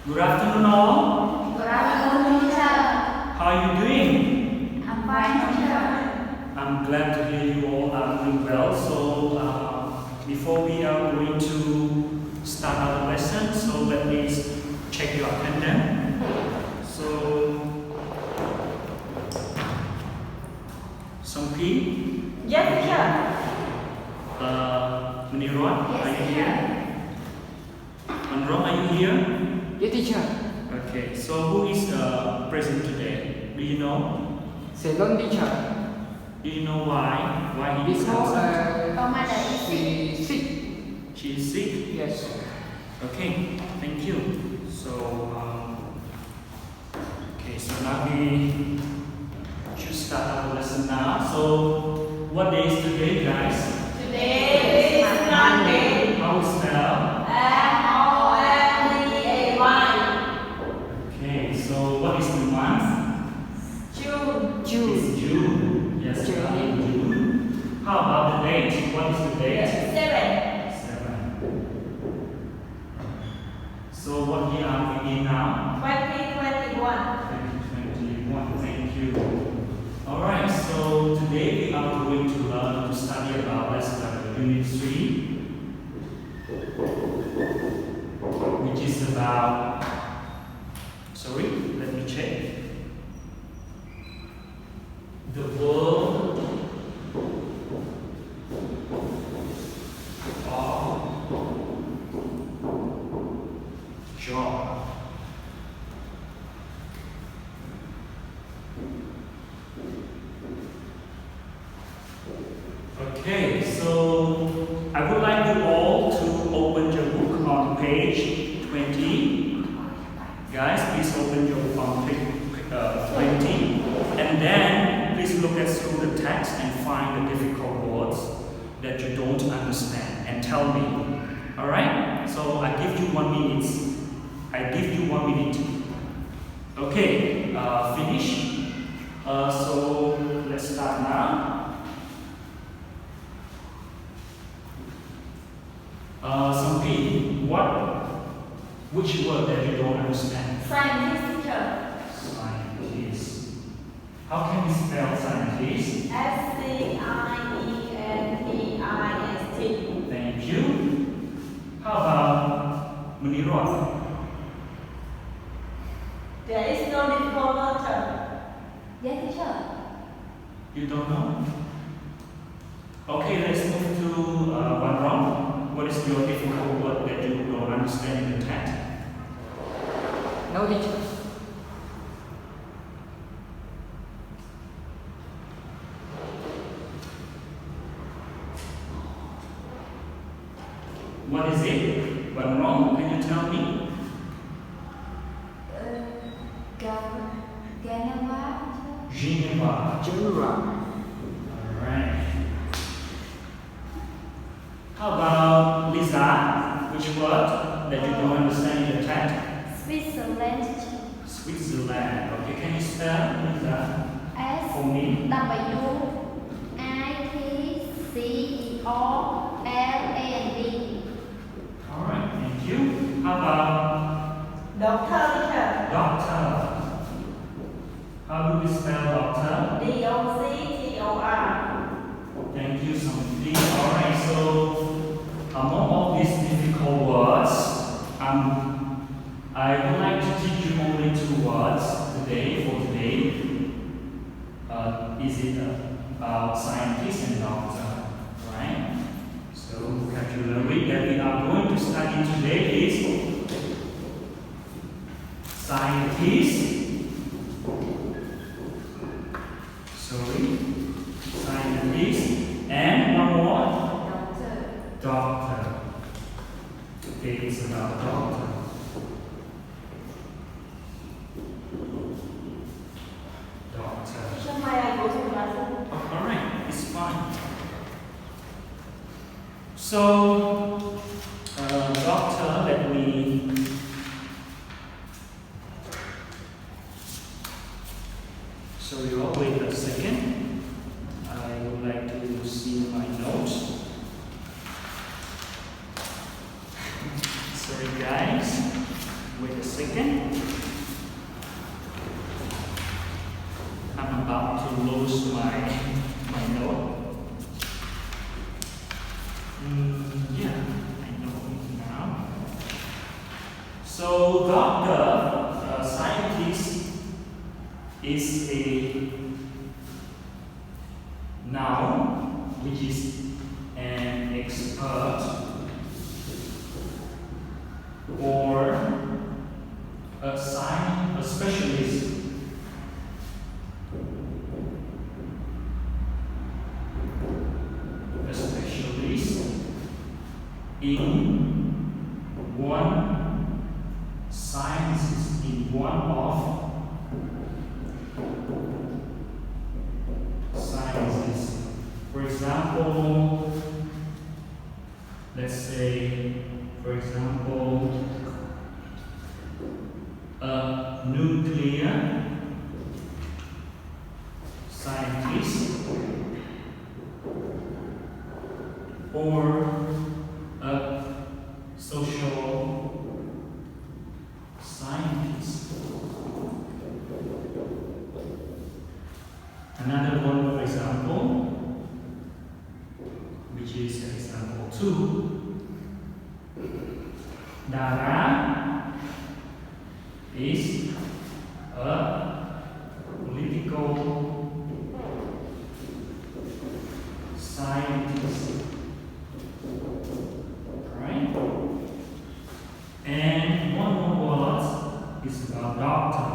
Good afternoon, all. Good afternoon, teacher. How are you doing? I'm fine, teacher. I'm glad to hear you all are doing well. So, before we are going to start our lesson, so let me check your attendance. So, Songpi, Yes, teacher. Munirwan, Yes, are you teacher. here? Manrong, are you here? Yes, teacher. Okay. So, who is present today? Do you know? Sreylun, teacher. Do you know why? Why he is Because absent? Mother is sick. she sick. She is sick. Yes. Okay, thank you. So, okay, so now we should start our lesson now. So, what day is today, guys? Today is Monday. How is spell? M-O-N-D-A-Y. Okay, so what is the month? June. It's June. Yes, we are in June. How about the date? What is the date? 7. 7. So, what year are we in now? 2021. 2021. Thank you. Alright, so today we are going to learn to study about Unit 3, which is about, sorry, let me check. The world of joy. Okay, so I would like you all to open your book on page 20. Guys, please open your book on page 20. And then please look at through the text and find the difficult words that you don't understand and tell me. Alright? So I give you 1 minute. I give you 1 minute. Okay, finish. So let's start now. Something, which word that you don't understand? Scientist, teacher. Scientist. How can we spell scientist? S-C-I-E-N-T-I-S-T. Thank you. How about Munirwan? There is no difficult letter. Yes, teacher. You don't know? Okay, let's move to one wrong. What is your difficult word that you don't understand in the text? No, teacher. What is it? One wrong? Can you tell me? Geneva. Genera. Alright. How about Lisa? Which word that you don't understand in the text? Switzerland. Switzerland. Okay, can you spell Lisa S for me? W-I-T-C-E-R-L-A-N-D. Alright, thank you. How about Doctor, teacher. doctor? How do we spell doctor? D-O-C-T-O-R. Thank you, Something. Alright, so among all these difficult words, I would like to teach you only 2 words today for today. Is it about scientist and doctor? Right? So vocabulary that we are going to study today is scientist. Scientist, and one more, doctor. Okay, it's about doctor. Doctor. May I go to class? All right, it's fine. So, doctor, let me. So you all wait a second. I would like to see my notes. Sorry guys, wait a second. second. I'm about to lose my note. Yeah, I know it now. So doctor, scientist is a noun which is an expert or a specialist. A specialist in one sciences, in one of sciences. For example, let's say, for example, a nuclear scientist or a social scientist. Another one, for example, which is example 2. Dara is a political scientist. Right? And one more word is about doctor.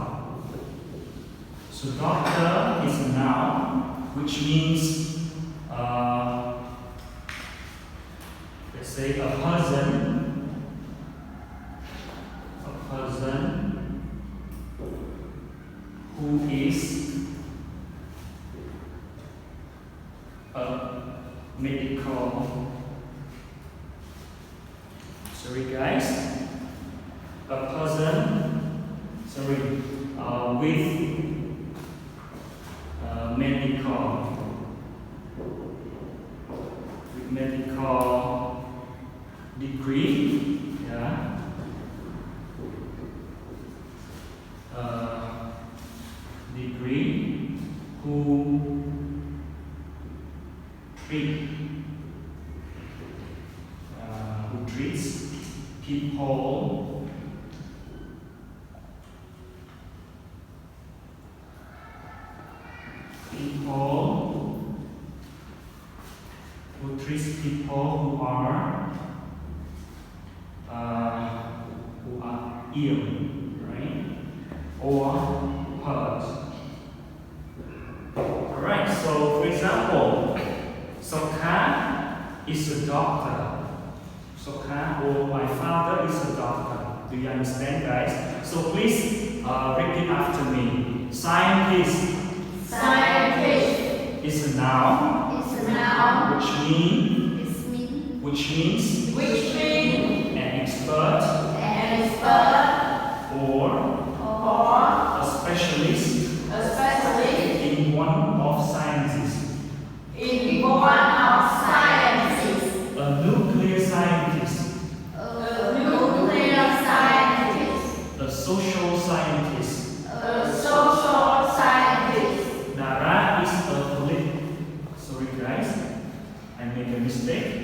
So doctor is a noun, which means let's say a person who is a medical, sorry guys, a person, sorry, with medical degree, yeah. Degree who treats people who treats people who are ill, right, or hurt. Alright, so for example, Sokha is a doctor. Sokha, or my father is a doctor. Do you understand, guys? So please repeat after me. Scientist. Scientist Is a noun. is a noun. Which means an expert or a specialist in one of sciences. in one of sciences. A nuclear scientist. A nuclear scientist. A social scientist. A social scientist. Nara is a sorry guys, I made a mistake.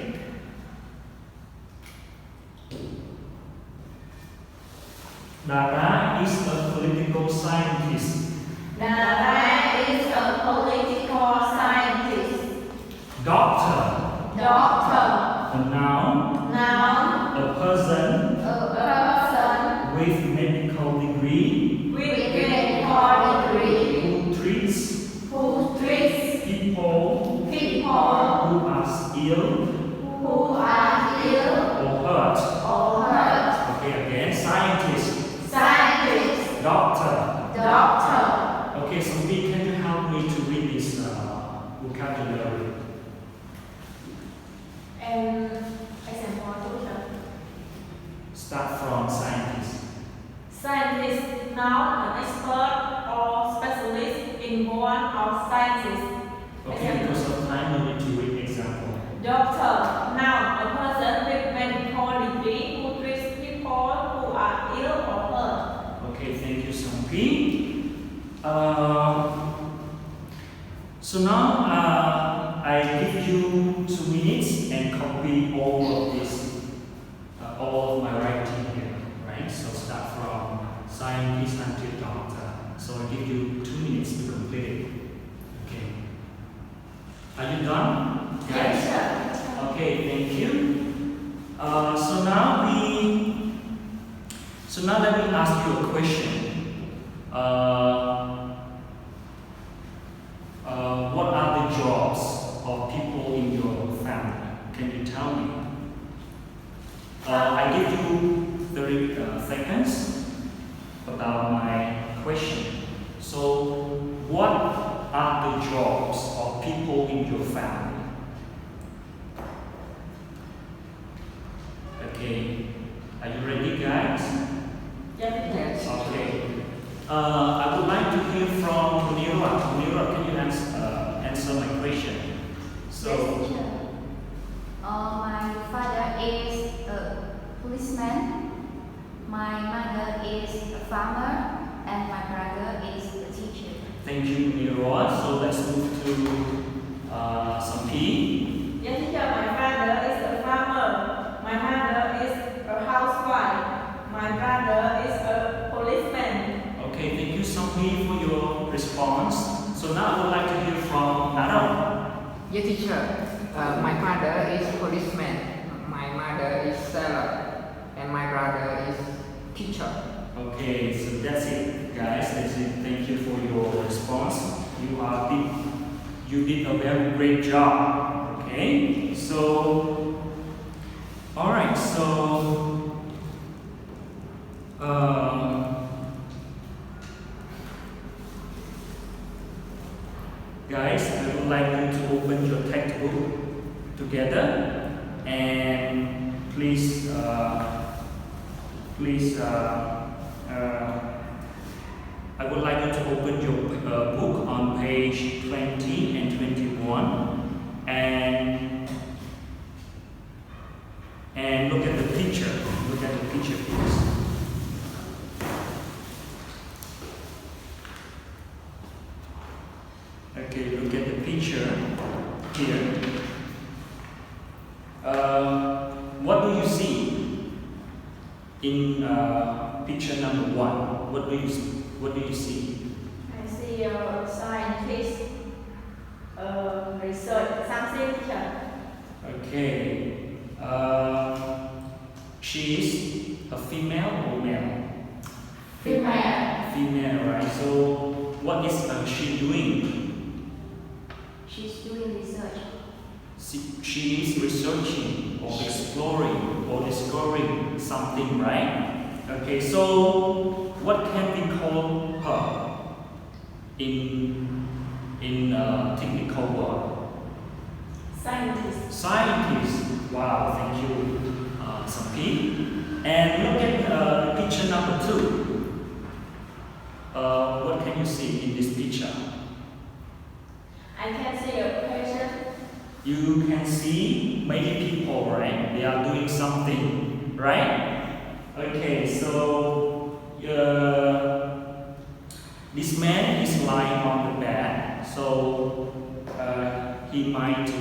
Nara is a political scientist. Narrate is a political scientist. Doctor, Doctor, a noun, noun, a person a person with medical degree with medical degree who treats who treats people people who are ill who are ill or hurt. or hurt. Okay, again, scientist, Scientist, doctor. doctor. Okay, so B, can you help me to read this vocabulary? Example, teacher. Start from scientist. Scientist, noun, an expert or specialist in one of sciences. Okay, because of time, we need to read example. Doctor, noun, a person with medical degree who treats people who are ill or hurt. So now I give you 2 minutes and copy all of this, all of my writing here, right? So start from scientist until doctor. So I give you 2 minutes to complete it. Okay. Are you done? Yes, sir. Okay, thank you. So now let me ask you a question. What are the jobs of people in your family? Can you tell me? I give you 30 seconds about my question. So, what are the jobs of people in your family? Okay, are you ready, guys? Yes. Okay. I would like to hear from Munira. Munira, can you answer my question? So, Yes, teacher. My father is a policeman, my mother is a farmer, and my brother is a teacher. thank you, Munira. So let's move to Sampi. Yes, teacher. My father is a farmer. My mother is a housewife. My brother is a policeman. Okay, thank you, Sampi, for your response. So now I would like to hear from Narrate. Yes, teacher. My father is policeman, my mother is sailor, and my brother is teacher. Okay, so that's it, guys. That's it. Thank you for your response. You did a very great job. Okay, so all right. So guys, I would like you to open your textbook together and please. I would like you to open your book on page 20 and 21 and look at the picture. Look at the picture, please. Okay, look at the picture here. What do you see in picture number 1? What do you see? What do you see? I see a scientist, research, something, teacher. Okay. She is a female or male? Female. Female, right? So, what is she doing? She's doing research. She is researching or exploring or discovering something, right? Okay, so what can we call her in technical word? Scientist. Scientist. Wow, thank you, Sampi. And look at picture number 2. What can you see in this picture? I can see a patient. You can see many people, right? They are doing something, right? Okay, so this man is lying on the bed. So he might a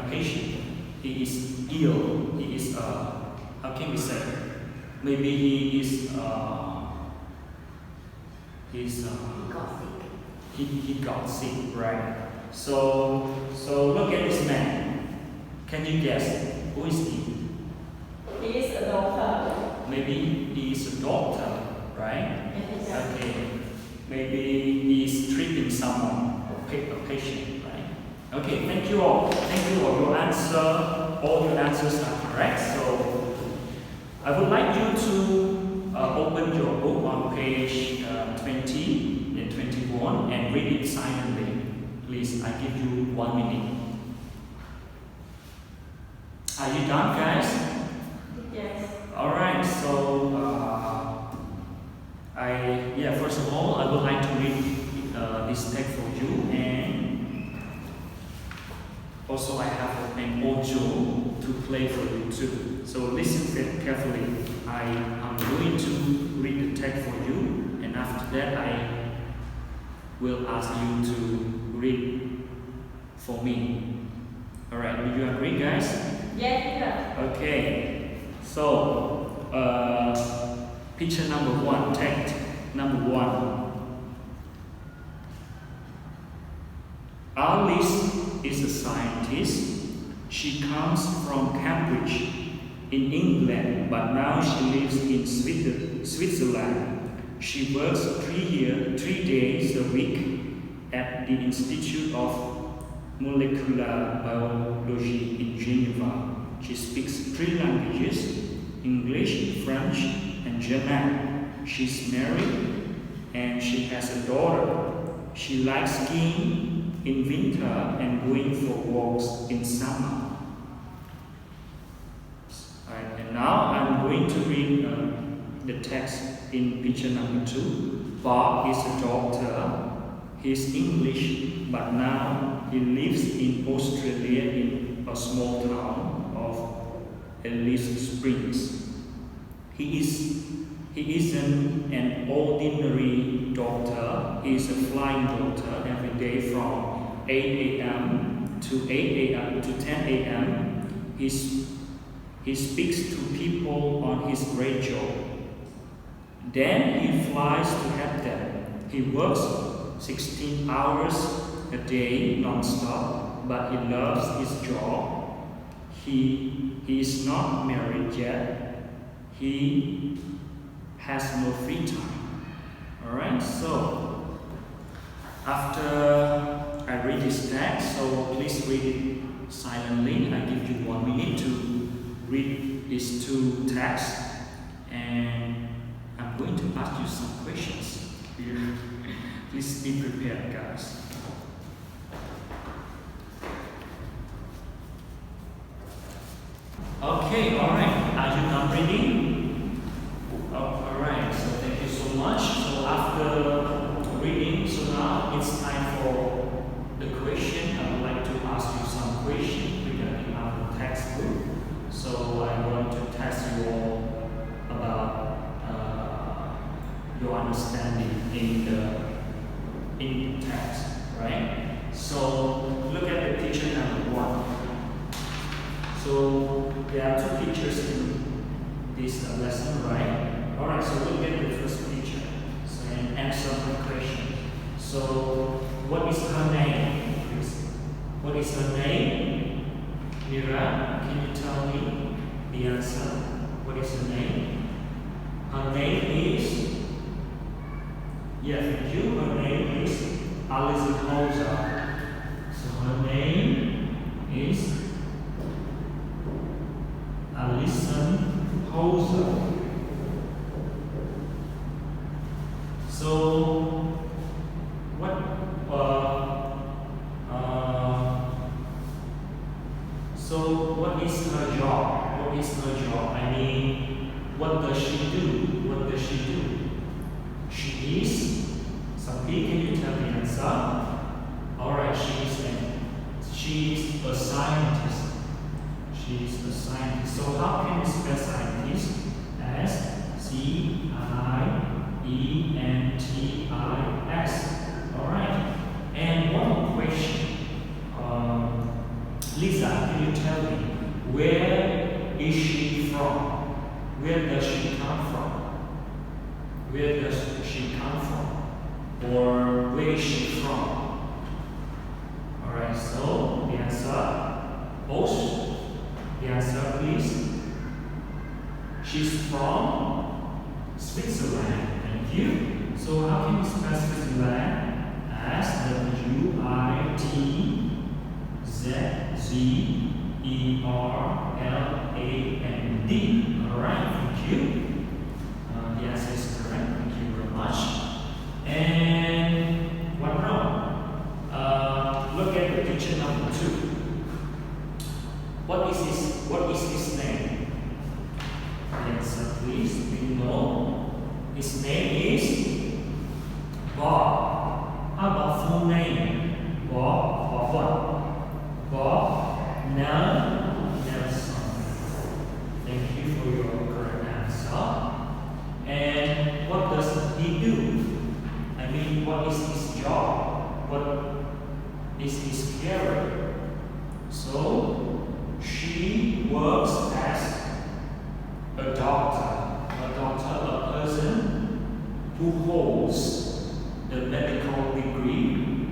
patient. He is ill. He is how can we say? Maybe he is he got sick, right? So look at this man. Can you guess who is he? He is a doctor. Maybe he is a doctor, right? Yes, teacher. Okay. Maybe he is treating someone, a patient, right? Okay. Thank you all. Thank you all. All your answers are correct. So I would like you to open your book on page 20 and 21 and read it silently. Please, I give you 1 minute. Are you done, guys? Yes. Alright, so first of all, I would like to read this text for you, and also I have an audio to play for you too. So listen carefully. I am going to read the text for you, and after that will ask you to read for me. Alright, do you agree, guys? Yes, teacher. Okay, so picture number 1, text number 1. Alice is a scientist. She comes from Cambridge in England, but now she lives in Switzerland. She works 3 days a week at the Institute of Molecular Biology in Geneva. She speaks 3 languages: English, French, and German. She's married and she has a daughter. She likes skiing in winter and going for walks in summer. Alright, and now I'm going to read the text in picture number 2. Bob is a doctor. He's English, but now he lives in Australia in a small town of Alice Springs. He isn't an ordinary doctor. He is a flying doctor every day from 8 a.m. to 8 a.m. to 10 a.m. He speaks to people on his radio. Then he flies to help them. He works 16 hours a day non-stop, but he loves his job. He is not married yet. He has no free time. Alright, so after I read this text, so please read it silently. I give you 1 minute to read these 2 texts, and I'm going to ask you some questions here. Please be prepared, guys. Okay, alright. Are you done reading? Oh, alright, so thank you so much. So after reading, so now it's time for the question. I would like to ask you some questions regarding our textbook. So I want to test you all about your understanding in the text, right? So look at the picture number 1. So there are 2 pictures in this lesson, right? Alright, so look at the first picture, so, and answer the question. So what is her name, please? What is her name? Mira, can you tell me the answer? What is her name? Her name is, thank you. Her name is Alice Hauser. So her name is Alison Hauser. So what is her job? What is her job? I mean, what does she do? What does she do? She is, Sapi, can you tell the answer? Alright, she is a scientist. She is a scientist. So how can we spell scientist? S C I E N T I S. Alright. And one more question. Lisa, can you tell me, where is she from? Where does she come from? Where does she come from? Or where is she from? Alright, so the answer, both. The answer please. She's from Switzerland. Thank you. So how can we spell Switzerland? As W-I-T-Z-E-R-L-A-N-D. Alright, thank you. The answer is correct. Thank you very much. And one more. Look at the picture number 2. What is his name? The answer, please. We know his name is Bob. How about full name? Bob what? Bob Nelson. Thank you for your correct answer. And what does he do? I mean, what is his job? is his carer. So she works as a doctor, a person who holds the medical degree,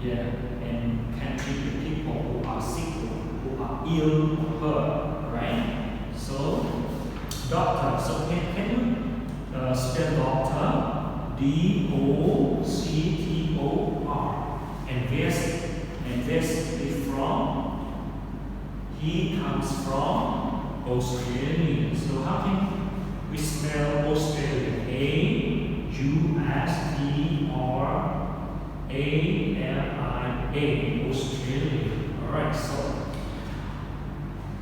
yeah, and can treat the people who are sick, who are ill or hurt, right? So doctor. So can you spell doctor? D-O-C-T-O-R. And where's he from? He comes from Australia. So how can we spell Australia? A-U-S-T-R-A-L-I-A. Australia. Alright, so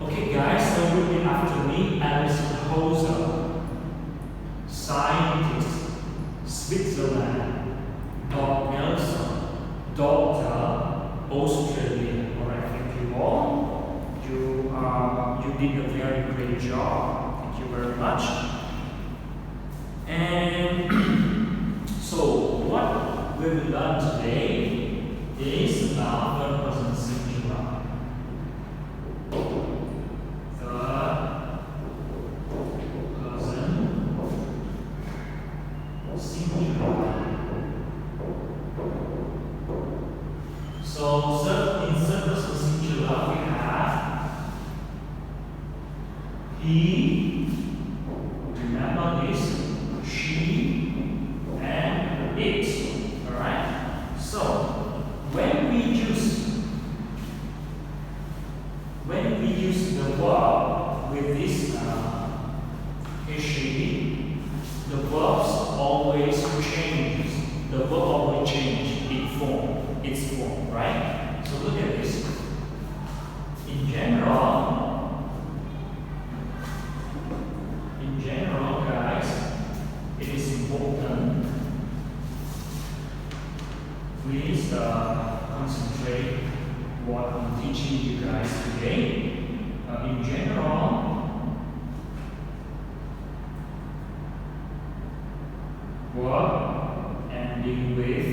okay guys, so repeat after me. Alice Hoser, scientist, Switzerland, Dog Nelson, Doctor, Australia. Alright, thank you all. You did a very great job. Thank you very much. And so what we will learn today is about third person singular. Third person singular. So in third person singular we have he, remember this, she, and it. Alright? So when we use the verb with this he, the verbs always change. The verb always change its form, right? So look at this. In general, guys, it is important. Please concentrate what I'm teaching you guys today. In general, verb ending with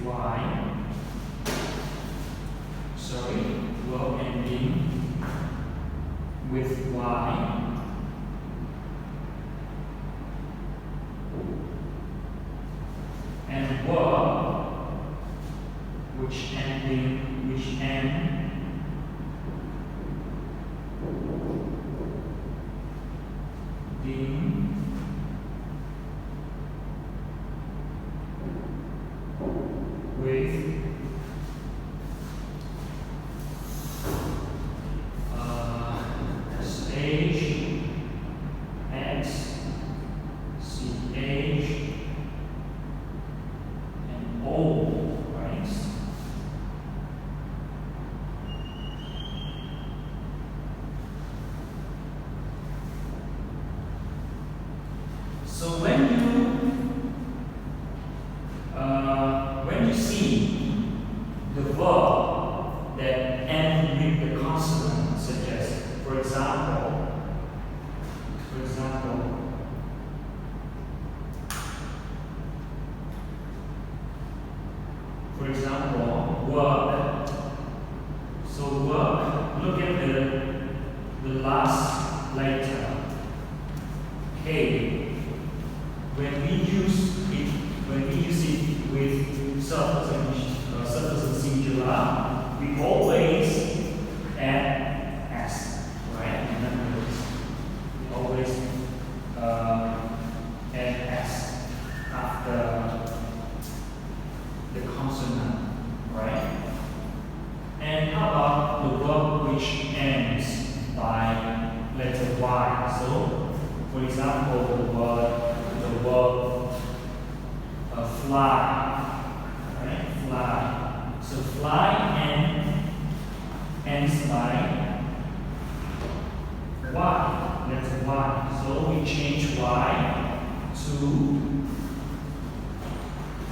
Y. Sorry, verb ending with Y. And verb which end with SH, X, CH, and O, right? So when you see the verb that end with the consonant, such as, for example, work. So work, look at the last letter, K. When we use it with surface singular, we always add S, right? Remember this. We always add S after the consonant, right? And how about the verb which ends by letter Y? So, for example, the verb fly, right? Fly. So fly ends by Y, letter Y. So we change Y to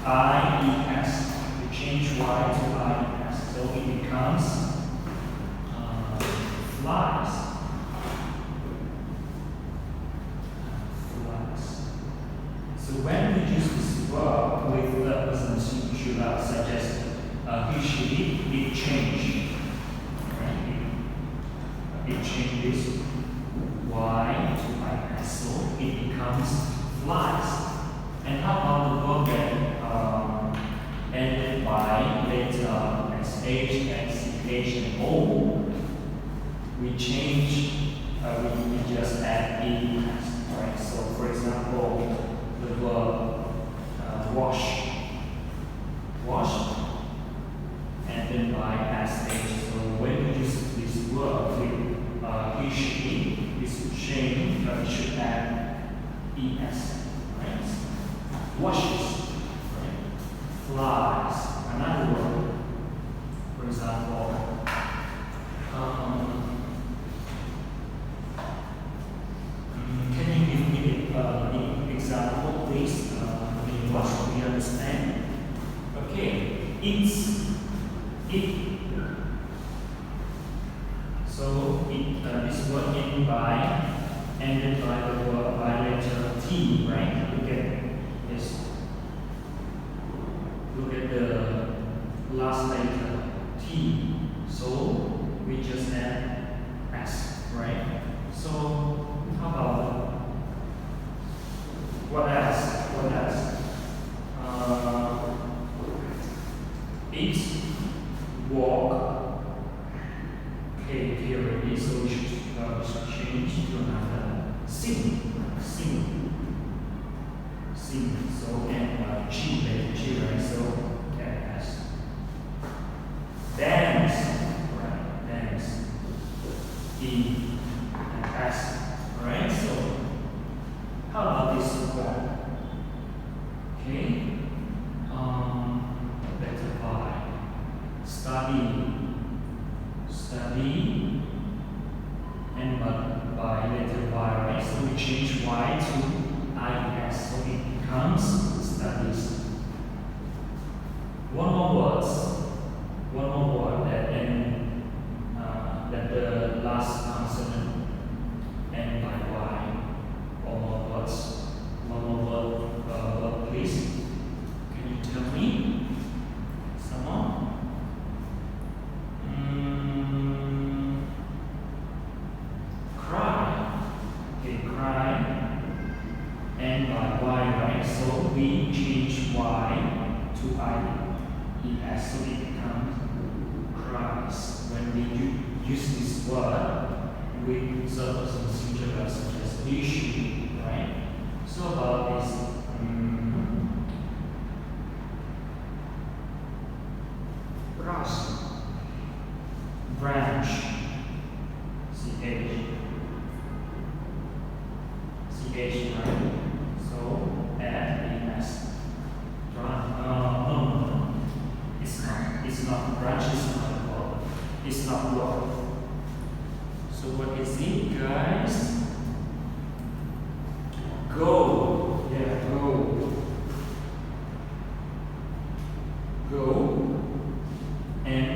I-E-S. We change Y to I-E-S. So it becomes flies. Flies. officially it changed. Right? It changes Y to IS, so it becomes flies. And how about the verb that ended by letter SH and CH and O? We change, we just add ES, right? So for example, the verb wash, ended by SH. So when we use this verb with usually, we should change, we should add ES, right? Washes, right? Flies, another word. For example, can you give me an example, please? In what we understand? Okay, it's it. So this word ended by the word by letter T, right? Look at this. Look at the last letter T. So we just add S, right? So how about what else? What else? Eat, walk. Okay, here already. So we should change to another. Sing. So and G, right? So S. Dance, right? Dance. E and S, right? So how about this one? Okay. Letter Y. Study. And by letter Y, right? So we change Y to IS. So it becomes studies. One more word that the last consonant end by Y. One more words. One more word, please. Can you tell me? Someone? Cry. Okay, cry. And by Y, right? So we change Y to IES. So it becomes cries. When we use this word with subject and singular such as issue, right? So about this branch, CH, right? So add ES. No. It's not. Branch is not a word. It's not word. So what is it, guys? Go. Yeah, go. Go. And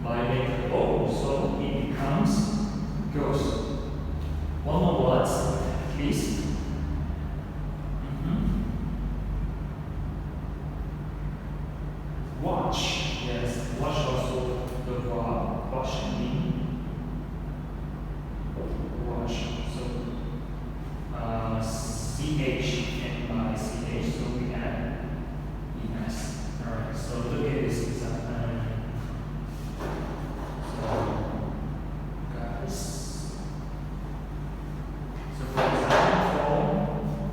by letter O, so it becomes goes. One more word, please. Watch. Yes, watch also the verb watching. Watch. So CH and by CH, so we add ES. Alright, so look at this example.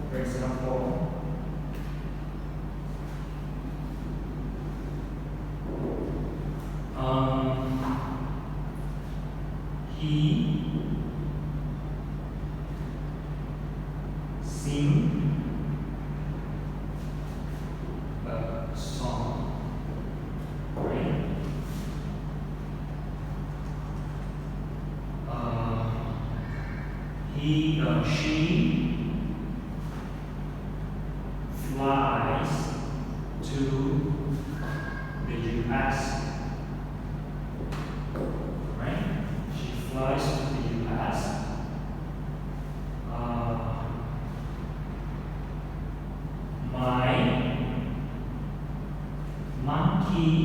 For example, he sing a song, right? He or she flies to the US. Right? She flies to the US. My monkey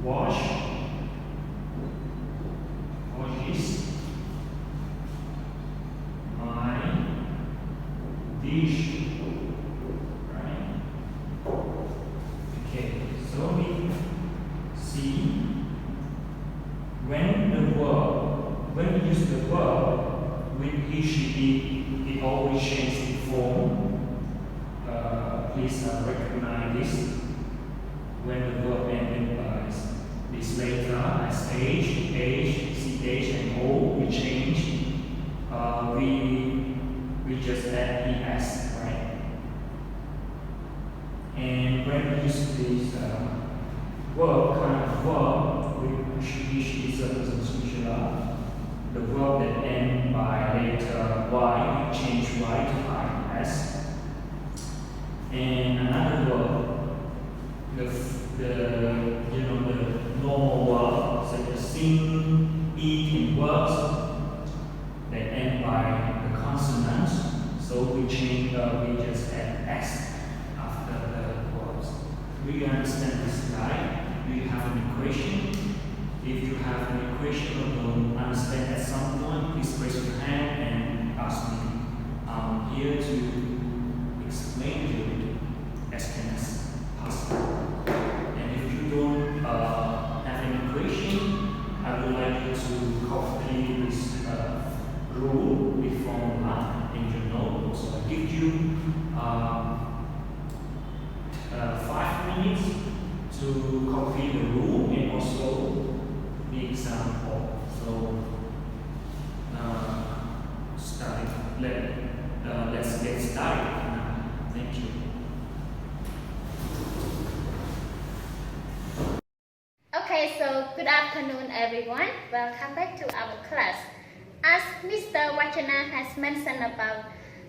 wash, washes my dish. Right? Okay, so we see when we use the verb with he, she, it always changes the form. Please recognize this. When the verb ended by this letter, sh, ch, and o, we change. We just add es, right? And when we use this verb, kind of verb, which is a present singular, the verb that end by letter y, we change y to is. And another verb, the normal verb, such as sing, eat, and works, that end by the consonant. So we change, we just add s after the verbs. Do you understand this slide? Do you have any question? If you have any question or don't understand at some point, please raise your hand and ask me. I'm here to explain to you as soon as possible. And if you don't have any question, I would like you to copy this rule, the formula in your notebook. So I give you 5 minutes to copy the rule and also the example. So let's get started now. Thank you. Okay, so good afternoon everyone. Welcome back to our class. As Mr. Vajana has mentioned about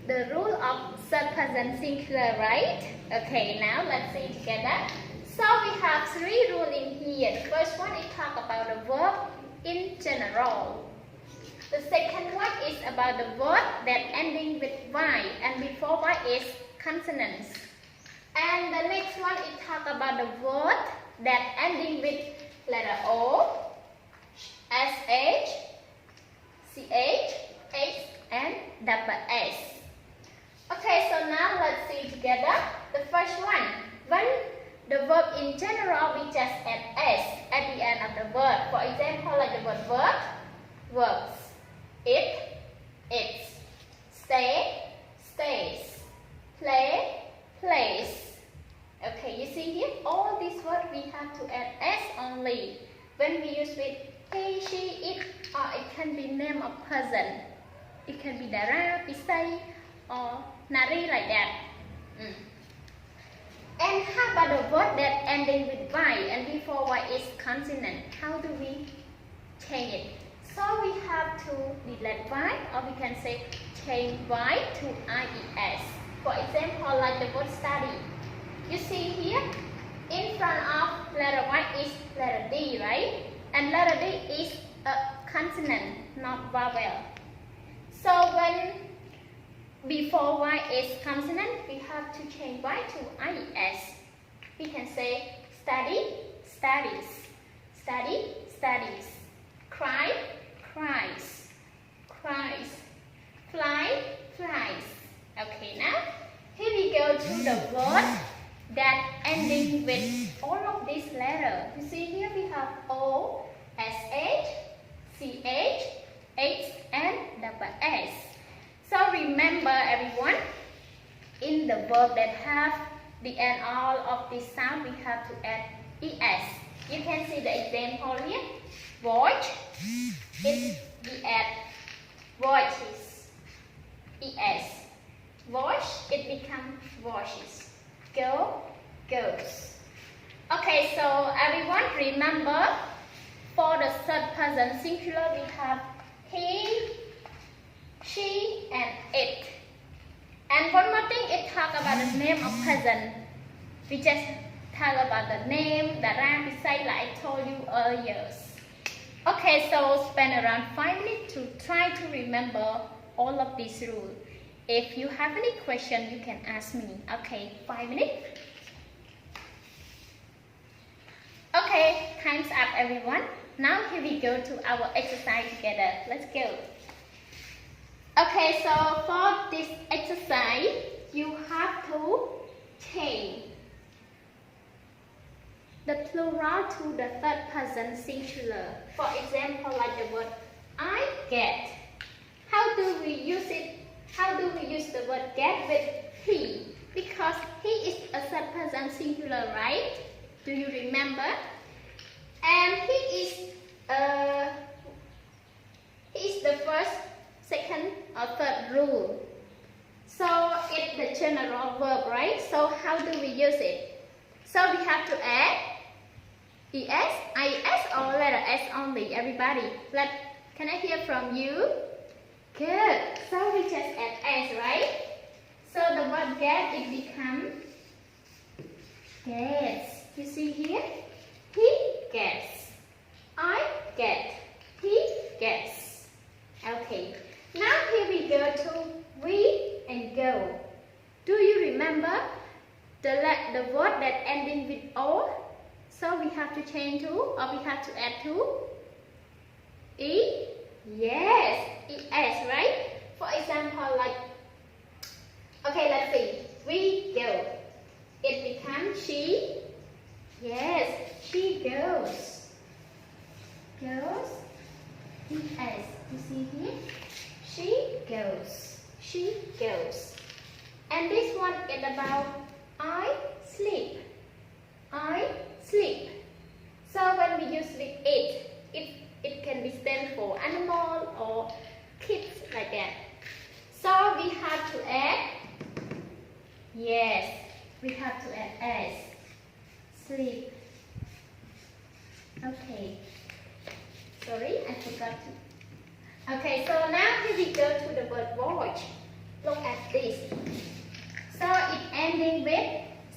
the rule of third person singular, right? Okay, now let's see together. So we have 3 rules in here. The first one is talk about the verb in general. The second one is about the word that ending with y and before y is consonants. And the next one is talk about the word that ending with letter O, SH, CH, H, and double S. Okay, so now let's see together. The first one, when the verb in general, we just add S at the end of the word. For example, like the word work, works. Eat, eats. Stay, stays. Play, plays. Okay, you see here, all these words we have to add S only. When we use with he, she, it, or it can be name of person. It can be Dara, Pisai, or Nari, like that. And how about the word that ending with y and before y is consonant? How do we change it? So we have to delete y, or we can say change y to ies. For example, like the word study. You see here, in front of letter y is letter D, right? And letter D is a consonant, not vowel. So when before y is consonant, we have to change y to ies. We can say study, studies. Study, studies. Cry, cries. Cries. Fly, flies. Okay, now here we go to the word that ending with all of these letters. You see here we have O, SH, CH, H, and double S. So remember everyone, in the verb that have the end all of this sound, we have to add es. You can see the example here. Watch, it we add watches. Es. Wash, it becomes washes. Go, goes. Okay, so everyone remember, for the third person singular we have he, she, and it. And one more thing, it talk about the name of person. We just talk about the name, the rank, like I told you earlier. Okay, so spend around 5 minutes to try to remember all of these rules. If you have any question, you can ask me. Okay, 5 minutes. Okay, Okay, time's up everyone. Now here we go to our exercise together. Let's go. Okay, so for this exercise, you have to change the plural to the third person singular. For example, like the word I get. How do we use it? How do we use the word get with he? Because he is a third person singular, right? Do you remember? And he is the first, second, or third rule. So it's the general verb, right? So how do we use it? So we have to add es, is, or letter s only. Everybody, can I hear from you? Good. So we just add s, right? So the word get, it becomes gets. You see here? He gets. I get. He gets. Okay. Now here we go to we and go. Do you remember the word that ending with o? So we have to change to, or we have to add to e? Yes, es, right? For example, like, okay, let's see. We go. It becomes she. Yes, she goes. Goes. Es. You see here? She goes. She goes. And this one is about I sleep. I sleep. So when we use with it can be stand for animal or kids like that. So we have to add, yes, we have to add s. Sleep. Okay. Sorry, I forgot to. Okay, so now here we go to the word watch. Look at this. So it ending with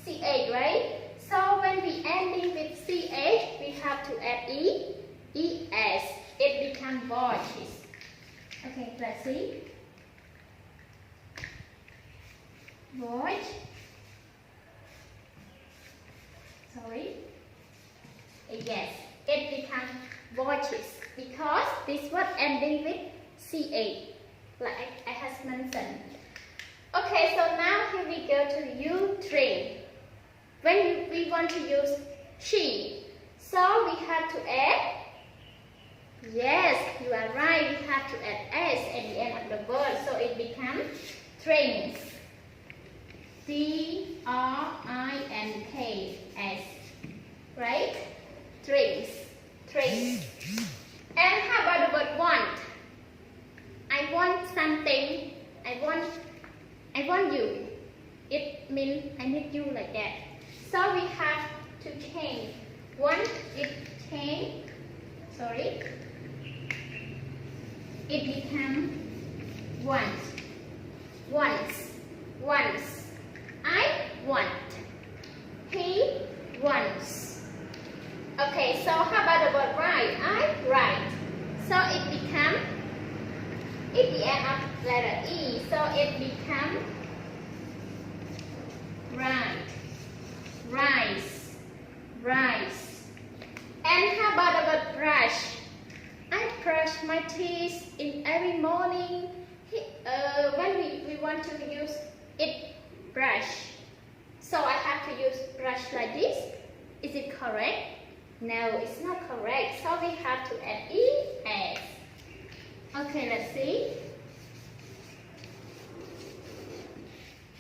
ch, right? So when we ending with ch, we have to add es. It becomes watches. Okay, let's see. Watch. Sorry. Yes, it becomes watches because this word ending with ch, like I have mentioned. Okay, so now here we go to you drink. When we want to use she, so we have to add, yes, you are right, we have to add s at the end of the word, so it becomes drinks. D-R-I-N-K-S, right? Drinks, drinks. And how about the word want? I want something, I want you. It means I need you like that. So we have to change. Want, it change, sorry. It becomes once, once, once. I want. He wants. Okay, so how about the word write? I write. So it becomes, at the end of letter E, so it becomes write, rice, rice. And how about the word brush? I brush my teeth in every morning. When we want to use it, brush. So I have to use brush like this. Is it correct? No, it's not correct. So we have to add es. Okay, let's see.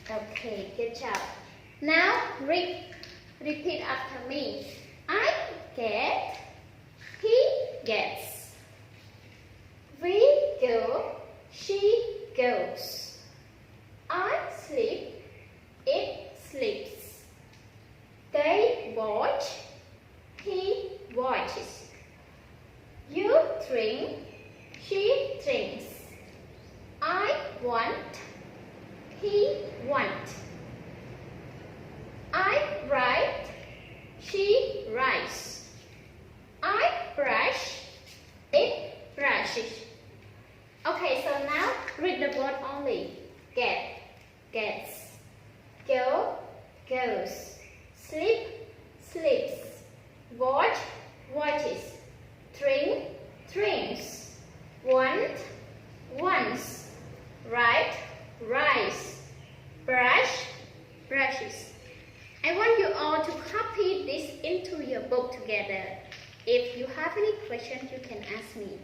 Okay, good job. Now repeat after me. I get, he gets. We go, she goes. I sleep, it sleeps. They watch, he watches. You drink, she drinks. I want, he wants. I write, she writes. I brush, it brushes. Okay, so now read the word only. Get, gets. Go, goes. Sleep, sleeps. watch, watches, drink, drinks, want, wants, write, writes, brush, brushes. I want you all to copy this into your book together. If you have any questions, you can ask me.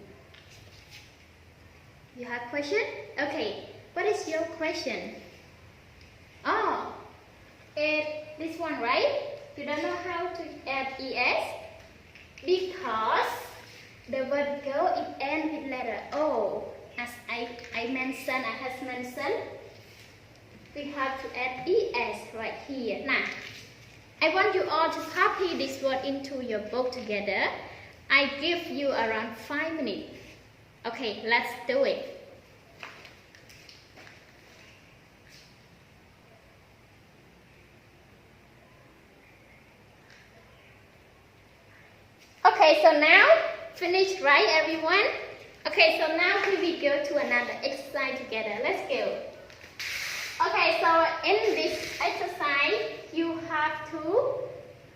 You have question? Okay, what is your question? Oh, this one, right? You don't know how to add es? Because the word go, it ends with letter O. As I has mentioned, we have to add es right here. Now, I want you all to copy this word into your book together. I give you around 5 minutes. Okay, let's do it. Okay, so now, finish, right, everyone? Okay, so now here we go to another exercise together. Let's go. Okay, so in this exercise, you have to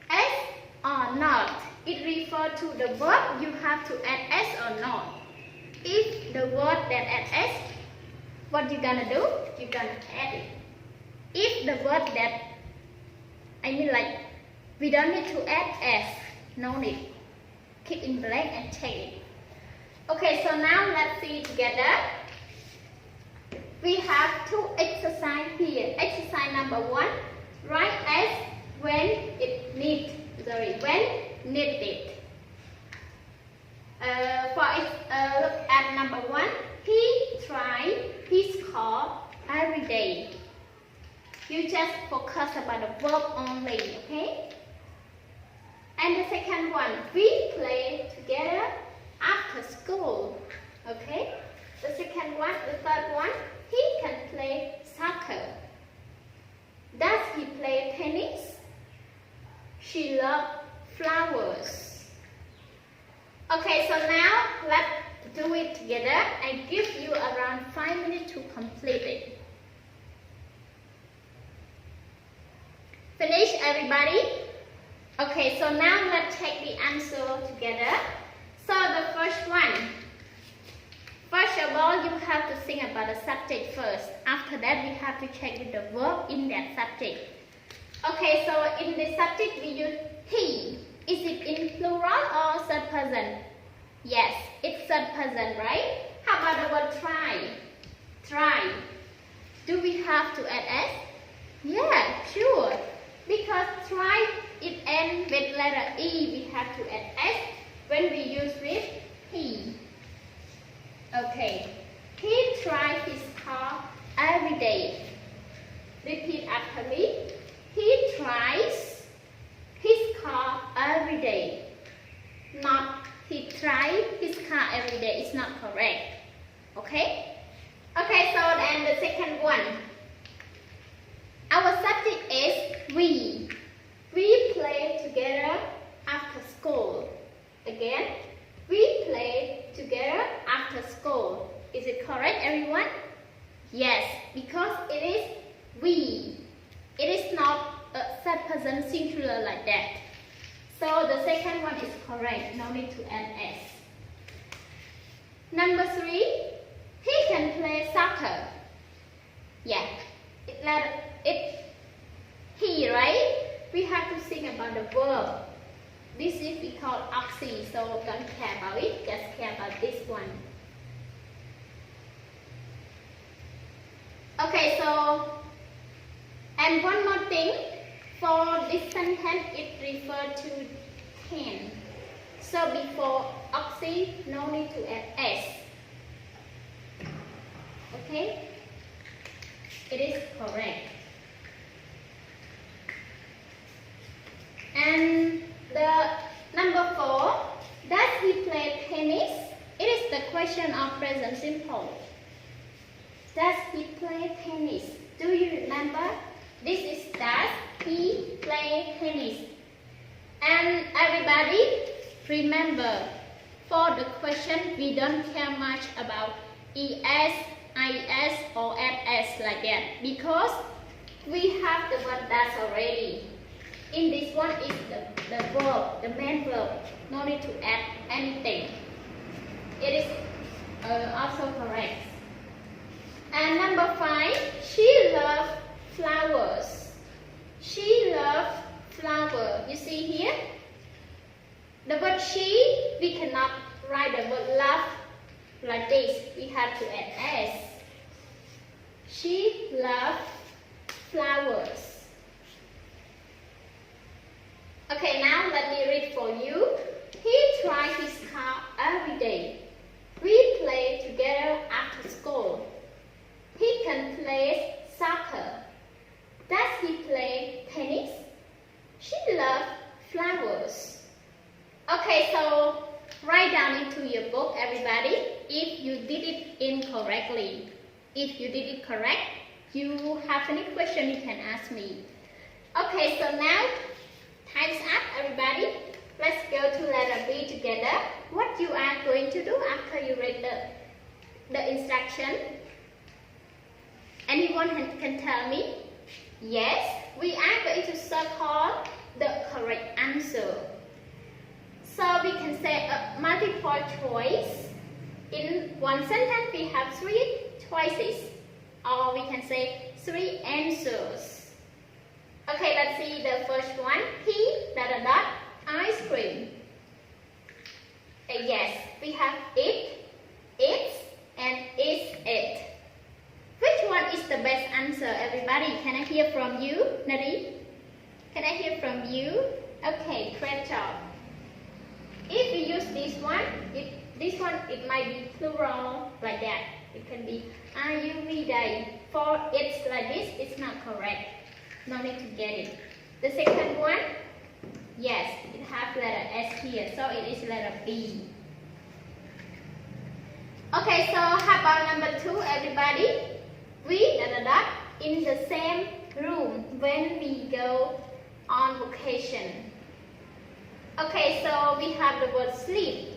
S or not. It refers to the verb, you have to add S or not. If the word that add S, what you gonna do? You're gonna add it. If the word that, we don't need to add S, no need. Keep in blank and check it. Okay, so now let's see together. We have two exercises here. Exercise number 1, write S when needed. Look at number 1. He tried his car every day. You just focus about the verb only, okay? And the second one, we play together after school, okay? The third one, he can play soccer. Does he play tennis? She loves flowers. Okay, so now let's do it together. I give you around 5 minutes to complete it. Finish, everybody? Okay, so now let's check the answer together. So the first one. First of all, you have to think about the subject first. After that, we have to check with the verb in that subject. Okay, so in the subject we use he. Is it in plural or third person? Yes, it's third person, right? How about the word try? Try. Do we have to add s? Yeah, sure. Because try, it ends with letter e, we have to add s when we use with he. Okay. He tries his car every day. Repeat after me. He tries his car every day. Not he tries his car every day. It's not correct. Okay? Okay, so then the second one. Our subject is we. We play together after school. Again, we play together after school. Is it correct, everyone? Yes, because it is we. It is not a third person singular like that. So the second one is correct. No need to add s. Number 3, he can play soccer. Yeah, he, right? We have to think about the verb. This is we call oxy, so don't care about it, just care about this one. Okay, so, and one more thing, for this sentence, it refers to 10. So before oxy, no need to add s. Okay? It is correct. And the number 4, does he play tennis? It is the question of present simple. Does he play tennis? Do you remember? This is does he play tennis? And everybody, remember, for the question, we don't care much about es, is, or ss like that, because we have the word does already in this This one is the verb, the main verb. No need to add anything. It is also correct. And number 5, she loves flowers. She loves flower. You see here? The word she, we cannot write the word love like this. We have to add s. She loves flowers. Okay, now let me read for you. He tries his car every day. We play together after school. He can play soccer. Does he play tennis? She loves flowers. Okay, so write down into your book, everybody, if you did it incorrectly. If you did it correct, you have any question, you can ask me. Okay, so now, time's up, everybody. Let's go to letter B together. What you are going to do after you read the instruction? Anyone can tell me? Yes, we are going to circle the correct answer. So we can say a multiple choice. In one sentence, we have 3 choices. Or we can say 3 answers. Okay, let's see the first one. He, ice cream. Yes, we have it, its, and is it. Which one is the best answer, everybody? Can I hear from you, Nari? Can I hear from you? Okay, great job. If we use this one, it might be plural like that. It can be are you ready? For it's like this, it's not correct. No need to get it. The second one, yes, it has letter S here, so it is letter B. Okay, so how about number 2, everybody? We, in the same room when we go on vacation. Okay, so we have the word sleep.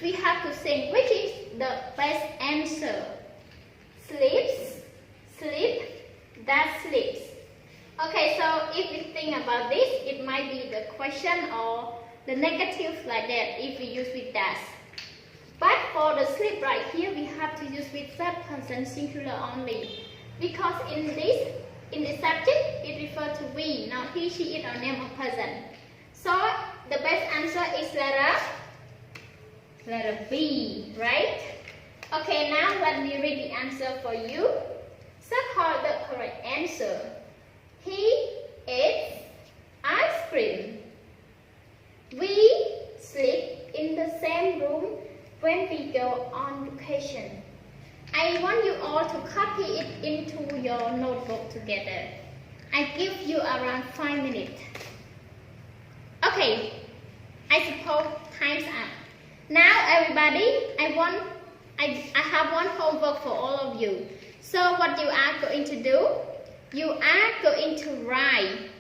We have to think which is the best answer. Sleeps, sleep, that sleeps. Okay, so if we think about this, it might be the question or the negative like that if we use with that. But for the sleep right here, we have to use with third person singular only. Because in the subject, it refers to we, not he, she, it, or name of person. So the best answer is letter B, right? Okay, now let me read the answer for you. Circle the correct answer. He eats ice cream. We sleep in the same room when we go on vacation. I want you all to copy it into your notebook together. I give you around 5 minutes. Okay, I suppose time's up. Now everybody, I have one homework for all of you. So what you are going to do, you are going to write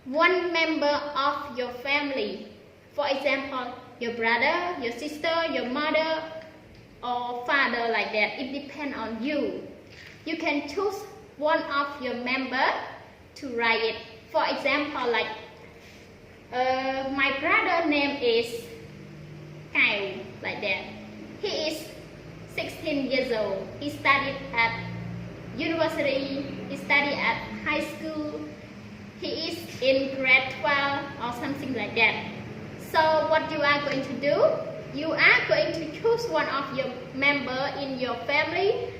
one member of your family. For example, your brother, your sister, your mother, or father like that. It depends on you. You can choose one of your member to write it. For example, like my brother name is Kyle, like that. He is 16 years old. He studied at university. He studied at high school. He is in grade 12 or something like that. So what you are going to do, you are going to choose one of your member in your family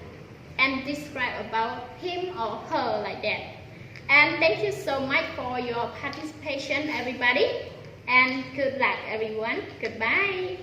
and describe about him or her like that. And thank you so much for your participation, everybody. And good luck, everyone. Goodbye.